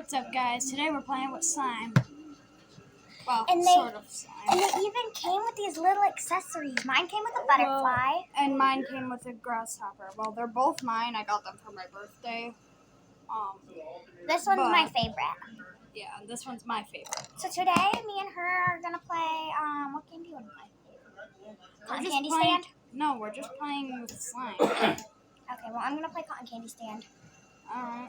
What's up, guys? Today we're playing with slime. Well, And sort of slime. And they even came with these little accessories. Mine came with a butterfly. And mine came with a grasshopper. Well, they're both mine. I got them for my birthday. This one's my favorite. Yeah, this one's my favorite. So today, me and her are gonna play. What game do you want to play? Cotton candy stand? No, we're just playing with slime. Okay, well I'm gonna play cotton candy stand. Alright.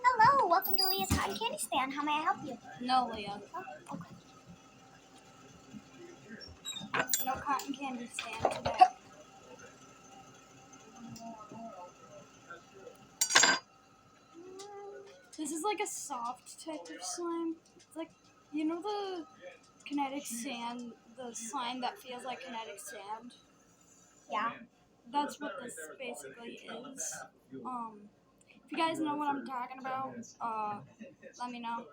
Hello, welcome to Leah's cotton candy stand. How may I help you? No, Leah. Oh, okay. No cotton candy stand today. This is like a soft type of slime. It's like, you know the kinetic sand, the slime that feels like kinetic sand? Yeah. That's what this basically is. If you guys know what I'm talking about, let me know.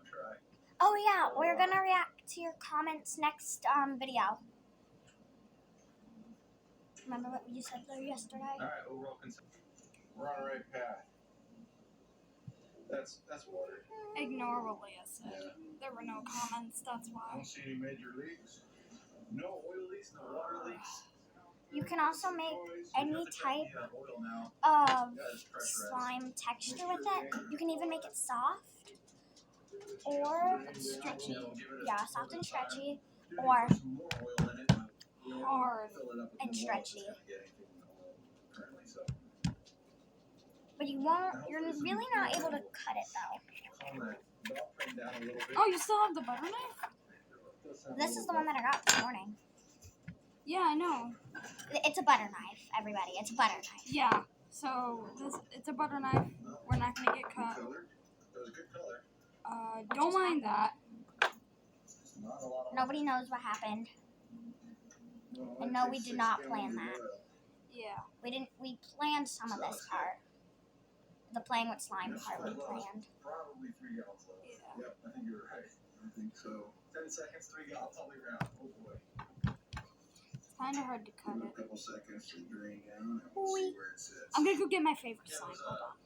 Oh yeah, we're gonna react to your comments next video. Remember what you said there yesterday? All right, overall consensus. We're on the right path. That's water. Ignore what Leah said. Yeah. There were no comments, that's I why. don't see any major leaks. No oil leaks, no water leaks. You can also make any type of slime texture with it. You can even make it soft or Stretchy. Yeah, soft and stretchy, or Hard and stretchy. But you're really not able to cut it though. Oh, you still have the butter knife? This is the one that I got this morning. Yeah, I know. It's a butter knife, everybody. It's a butter knife. Yeah, so it's a butter knife. We're not going to get cut. Don't mind that. Nobody knows what happened. And no, we did not plan that. Yeah. We planned some of this part. The playing with slime part we planned. Probably 3 gallons left. Yeah. Yep, I think you're right. I think so. 10 seconds, 3 gallons on the ground. Oh boy. It's kind of hard to cut A it. couple seconds to drain down and we'll see where it sits. I'm going to go get my favorite slime. Hold on.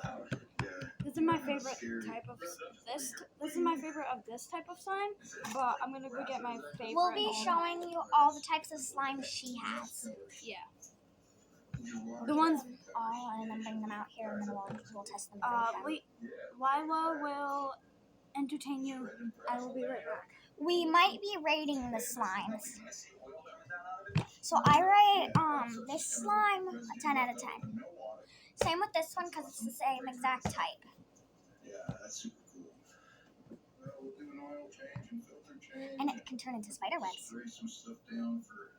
Loud. Yeah. This is my favorite type of this is my favorite of this type of slime, but I'm gonna go get my favorite. We'll be showing you all the types of slime she has. Yeah. The ones. And then bring them out here, and then we'll test them. Lyla will entertain you. I will be right back. We might be rating the slimes. So I rate this slime a 10 out of 10. Same with this one because it's the same exact type. Yeah, that's super cool. Well, we'll do an oil change and filter change. And it can turn into spider webs. Spray some stuff down for.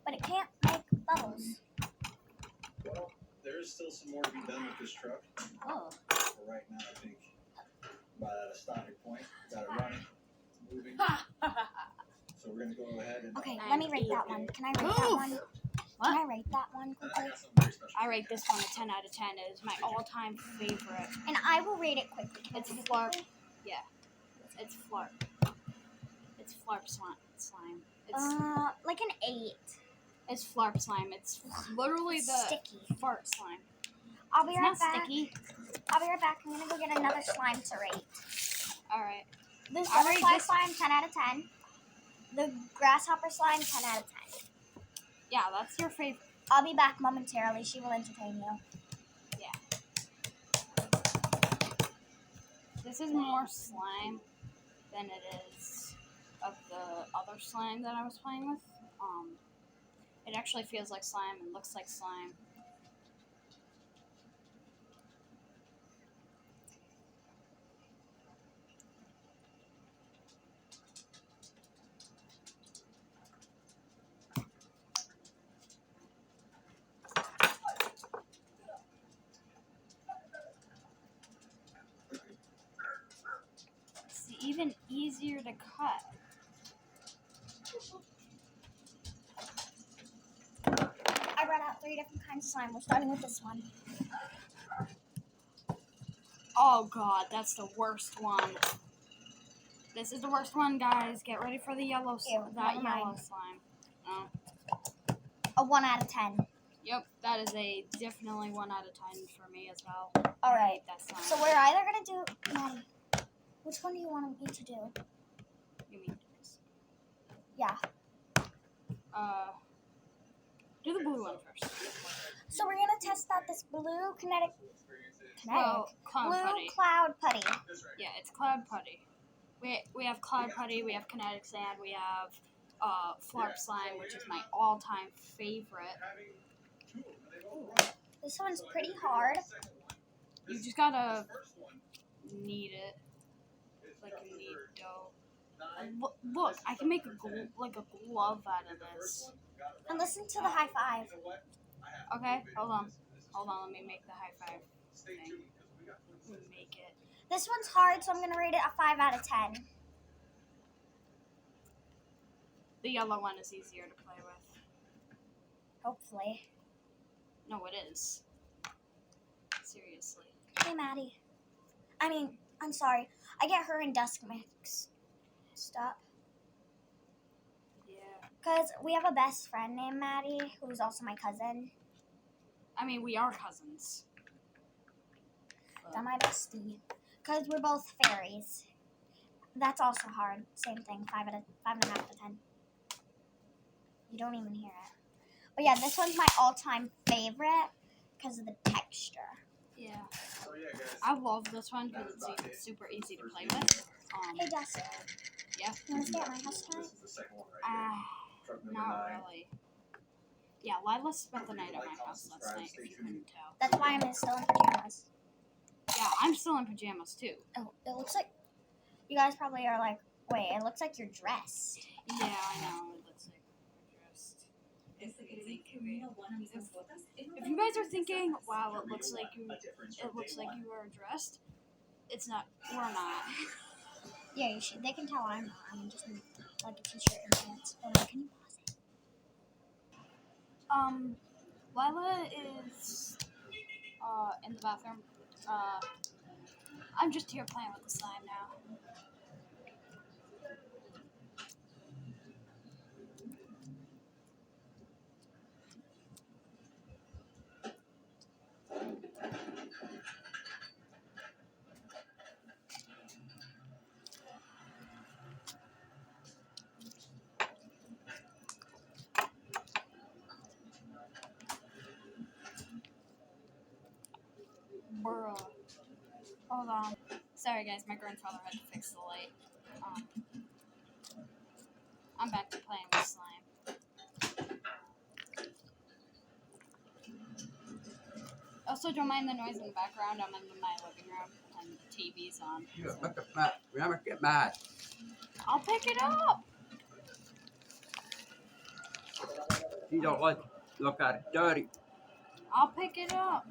But it can't make bubbles. Well, there's still some more to be done with this truck. Oh. For right now, I think about at a stopping point. Got it running, it's moving. So we're gonna go ahead and. Okay, let me rate that one. Can I rate that one? What? Can I rate that one quickly? I rate this one a 10 out of 10. It is my all-time favorite. And I will rate it quickly. It's flarp. Yeah. It's flarp. It's flarp slime. It's like an 8. It's flarp slime. It's literally the sticky fart slime. I'll be It's right not back. sticky. I'll be right back. I'm gonna go get another slime to rate. Alright. This I'll butterfly rate slime, 10 out of 10. The grasshopper slime, 10 out of 10. Yeah, that's your favorite. I'll be back momentarily. She will entertain you. Yeah. This is more slime than it is of the other slime that I was playing with. It actually feels like slime and looks like slime. It's even easier to cut. I brought out 3 different kinds of slime. We're starting with this one. Oh god, that's the worst one. This is the worst one, guys. Get ready for the yellow slime. Ew, never mind. Yellow slime. Oh. A 1 out of 10. Yep, that is a definitely 1 out of 10 for me as well. All right. That's not. So we're either gonna do Maddie. Which one do you want me to do? You mean this? Yeah. Do the blue one first. So we're gonna test out this blue kinetic Well, cloud blue putty. cloud putty. Yeah, it's cloud putty. We have cloud putty. We have kinetic sand. We have flarp slime, which is my all-time favorite. This one's pretty hard. You just gotta knead it like you need dough. Look, I can make a glove out of this. And listen to the high five. Okay, hold on. Let me make the high five thing. Make it. This one's hard, so I'm gonna rate it a 5 out of 10. The yellow one is easier to play with. Hopefully. No, it is. Seriously. Hey, Maddie. I'm sorry. I get her and Dusk mixed up. Yeah. Because we have a best friend named Maddie, who's also my cousin. I mean, we are cousins. They're my bestie. Because we're both fairies. That's also hard. Same thing. 5.5 out of 10. You don't even hear it. But yeah, this one's my all-time favorite because of the texture. Yeah. I love this one because it's super easy to play with. Hey, Dusk. Yeah? You want to stay at my house tonight? Not really. Yeah, Lyla spent the night at my house last night, if you couldn't tell. That's why I'm still in pajamas. Yeah, I'm still in pajamas, too. Oh, it looks like... You guys probably are like, wait, it looks like you're dressed. Yeah, I know. It looks like we're dressed. If you guys are thinking, wow, it looks like you are dressed, it's not. We're not. Yeah, you should. They can tell I'm not. I'm just in, like a t-shirt and pants. Hold on, can you pause it? Lyla is in the bathroom. I'm just here playing with the slime now. Bruh. Hold on. Sorry guys, my grandfather had to fix the light. I'm back to playing with slime. Also, don't mind the noise in the background. I'm in my living room and the TV's on. Yeah, look at that. Remember, get mad. I'll pick it up. You don't like to look at it dirty. I'll pick it up.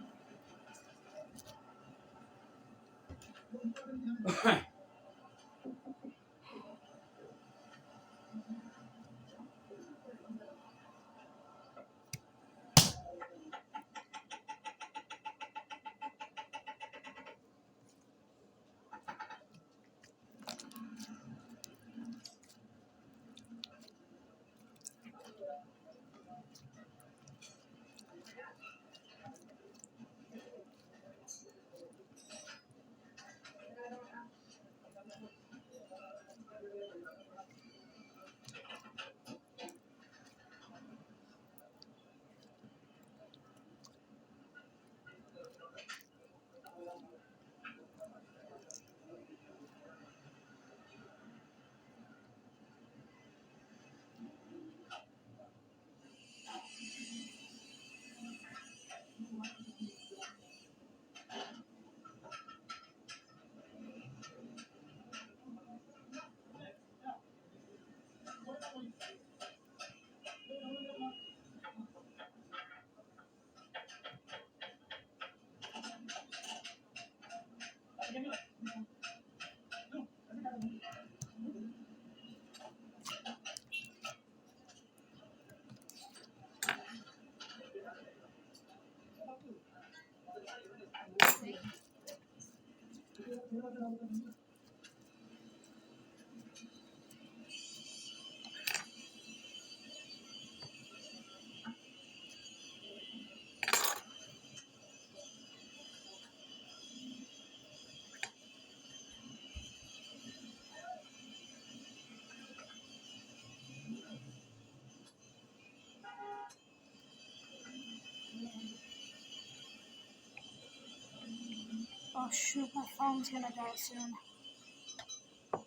Oh shoot, my phone's gonna die soon.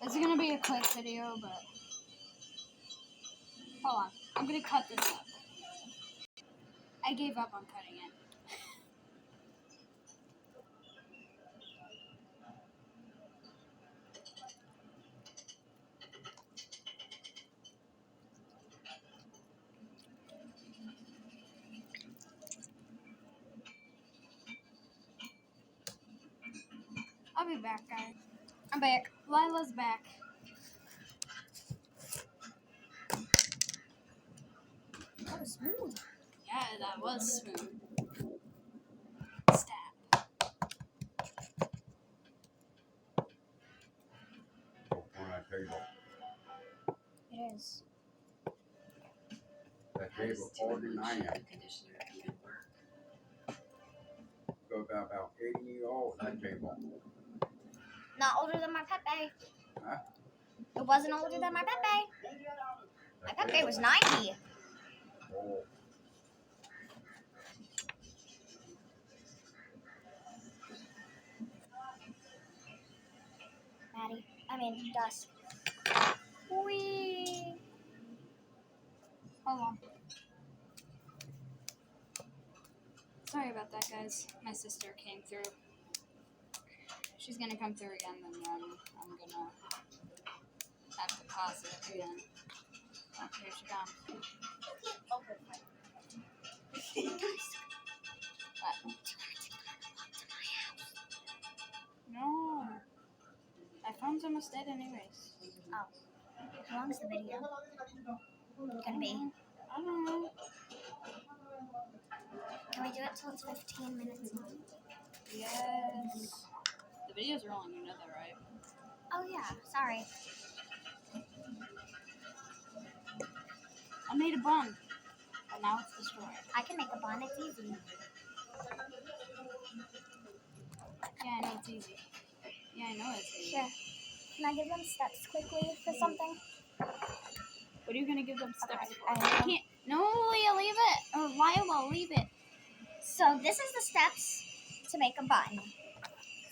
It's gonna be a quick video, but hold on. I'm gonna cut this up. I gave up on cutting it. I'll be back, guys. I'm back. Lila's back. That was smooth. Yeah, that was smooth. Stab. On that table. It is. That table 49 inch. Go about 80 years old, that table. Not older than my Pepe. Huh? It wasn't older than my Pepe. My That Pepe was 90. Oh, Dust. Whee! Hold on. Sorry about that, guys. My sister came through. She's gonna come through again, and then I'm gonna have to pause it again. Oh, here she comes. What? No. My phone's almost dead anyways. How long is the video gonna be? I don't know. Can we do it till it's 15 minutes long? Yes. The videos are rolling, you know that, right? Oh yeah, sorry. I made a bun, but now it's destroyed. I can make a bun, it's easy. Yeah, I know it's easy. Yeah, I know it's easy. Sure. Can I give them steps quickly for something? What are you gonna give them steps Okay, for? I I know. can't. No, Leah, leave it. Or Lyla, leave it. So this is the steps to make a bun.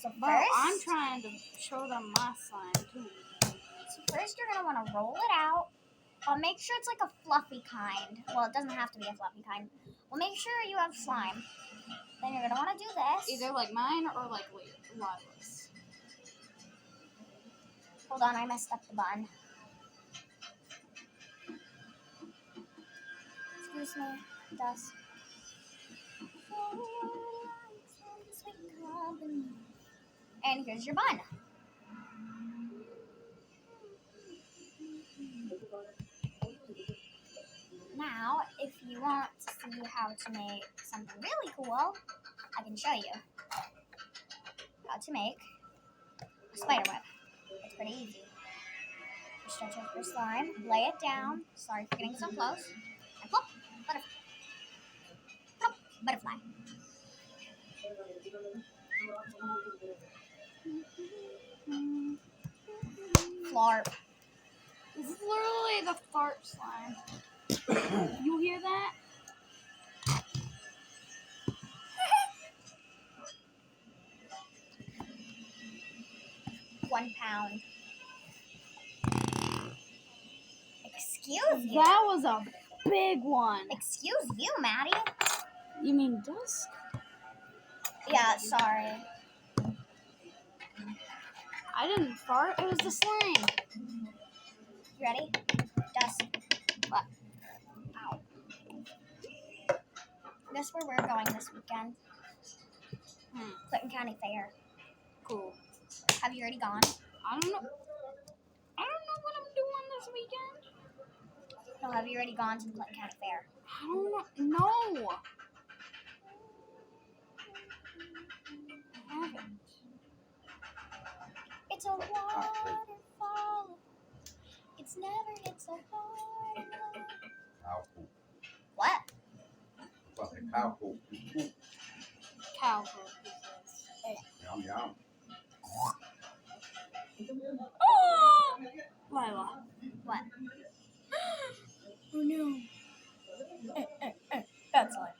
So But first, I'm trying to show them my slime too. First you're gonna want to roll it out. But make sure it's like a fluffy kind. Well, it doesn't have to be a fluffy kind. Well, make sure you have slime. Then you're gonna want to do this. Either like mine or like Lila's. Hold on, I messed up the bun. Excuse me, Dust. And here's your bun. Now, if you want to see how to make something really cool, I can show you how to make a spider web. It's pretty easy. You stretch out your slime, lay it down. Sorry for getting so close. And plop, butterfly. Plop, butterfly. Flarp. This is literally the fart slime. You hear that? £1. Excuse you. That was a big one. Excuse you, Maddie. You mean Dusk? Yeah, sorry. I didn't fart. It was the slime. You ready? Dust. What? Ow. Guess where we're going this weekend? Clinton County Fair. Cool. Have you already gone? I don't know. I don't know what I'm doing this weekend. No, have you already gone to the Clinton County Fair? I don't know. No. I haven't. It's a waterfall. It's never hit so hard. cow poop. What? Fucking cow poop. Cow poop. Yum, yum. Oh! Lyla. What? Oh no. That's all.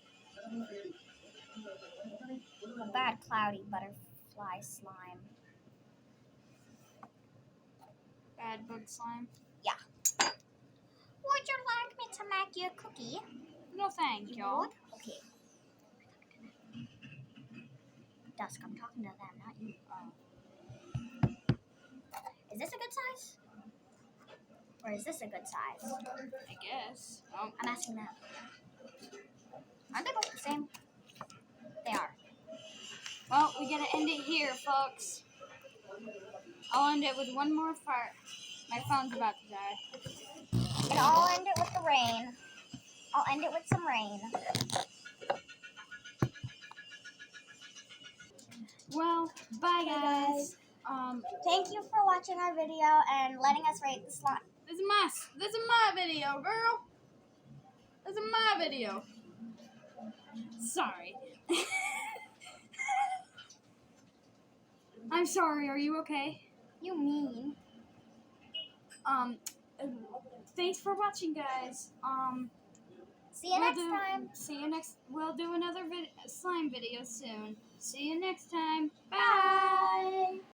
A bad cloudy butterfly slime. Bad bug slime. Would you like me to make you a cookie? No, thank you. would? Okay. Dusk, I'm talking to them, not you. Is this a good size? Or is this a good size? I guess. Oh, I'm asking them. Aren't they both the same? They are. well, we gotta end it here, folks. I'll end it with one more fart. My phone's about to die. And I'll end it with the rain. I'll end it with some rain. Well, bye, Okay, guys. Thank you for watching our video and letting us rate the slime. This is my video, girl. This is my video. Sorry. I'm sorry. Are you okay? You mean? Thanks for watching, guys. See you next time. See you next. We'll do another slime video soon. See you next time. Bye. Bye.